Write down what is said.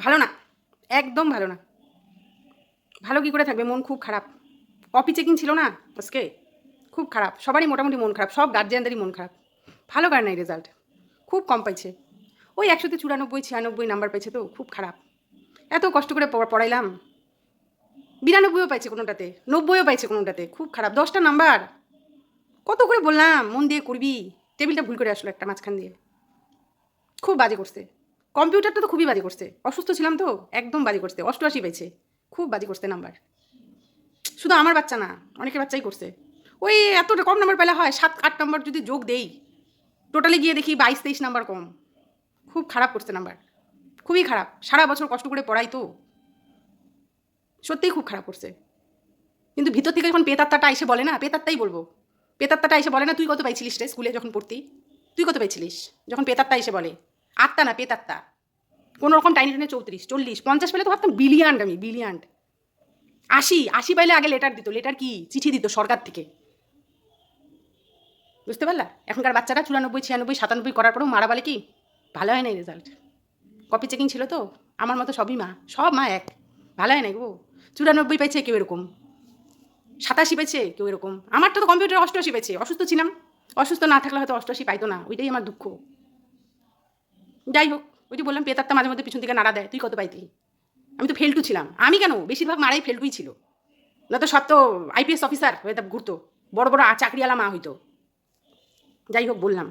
ভালো না, একদম ভালো না। ভালো কী করে থাকবে? মন খুব খারাপ। কপি চেকিং ছিল না আজকে, খুব খারাপ। সবারই মোটামুটি মন খারাপ, সব গার্জিয়ানদেরই মন খারাপ। ভালো করে নাই রেজাল্ট, খুব কম পাইছে। ওই ১০০তে ৯৪, ৯৬ নাম্বার পেয়েছে, তো খুব খারাপ। এত কষ্ট করে পড়াইলাম, ৯২ও পাইছে কোনোটাতে, ৯০ও পাইছে কোনোটাতে, খুব খারাপ। ১০টা নাম্বার, কত করে বললাম মন দিয়ে করবি, টেবিলটা ভুল করে আসলো একটা মাঝখান দিয়ে। খুব বাজে করছে। কম্পিউটারটা তো খুবই বাজে করছে, অসুস্থ ছিলাম তো, একদম বাজে করছে। ৮৮ পেয়েছে, খুব বাজে করছে নাম্বার। শুধু আমার বাচ্চা না, অনেকের বাচ্চাই করছে। ওই এতটা কম নাম্বার পেলে হয়, ৭-৮ নাম্বার যদি যোগ দেই, টোটালে গিয়ে দেখি ২২-২৩ নাম্বার কম। খুব খারাপ করছে নাম্বার, খুবই খারাপ। সারা বছর কষ্ট করে পড়াই তো, সত্যিই খুব খারাপ করছে। কিন্তু ভিতর থেকে যখন পেতাত্তাটা এসে বলে না, পেতাত্তাই বলবো, পেতাত্তাটা এসে বলে না, তুই কত পাইছিলিস রে স্কুলে যখন পড়তি, তুই কত পাইছিলিস, যখন পেতাত্তা এসে বলে, আত্মা না পেতাত্তা, কোনো রকম টাইনি টেনে ৩৪, ৪০, ৫০ পেলে তো ভাবতাম বিলিয়ান্ট, আমি বিলিয়ান্ট। ৮০ পাইলে আগে লেটার দিত, লেটার কি চিঠি দিত সরকার থেকে, বুঝতে পারলা? এখনকার বাচ্চারা ৯৪, ৯৬, ৯৭ করার পরেও মারা বলে কি ভালো হয় নাই রেজাল্ট, কপি চেকিং ছিল তো। আমার মতো সবই মা, সব মা এক, ভালো হয় নাই গো। ৯৪ পাইছে কেউ এরকম, ৮৭ পেয়েছে কেউ এরকম। আমারটা তো কম্পিউটারে ৮৮ পেয়েছে, অসুস্থ ছিলাম। অসুস্থ না থাকলে হয়তো ৮৮ পাইতো না, ওইটাই আমার দুঃখ। যাই হোক, ওই যে বললাম পেতারটা মাঝে মধ্যে পিছন থেকে নাড়া দেয়, তুই কত পাইতি। আমি তো ফেলটু ছিলাম, আমি কেন, বেশিরভাগ মারাই ফেলটুই ছিল। না তো সব তো আইপিএস অফিসার হয়ে ঘুরতো, বড় বড় চাকরিওয়ালা মা হইতো। যাই হোক বললাম।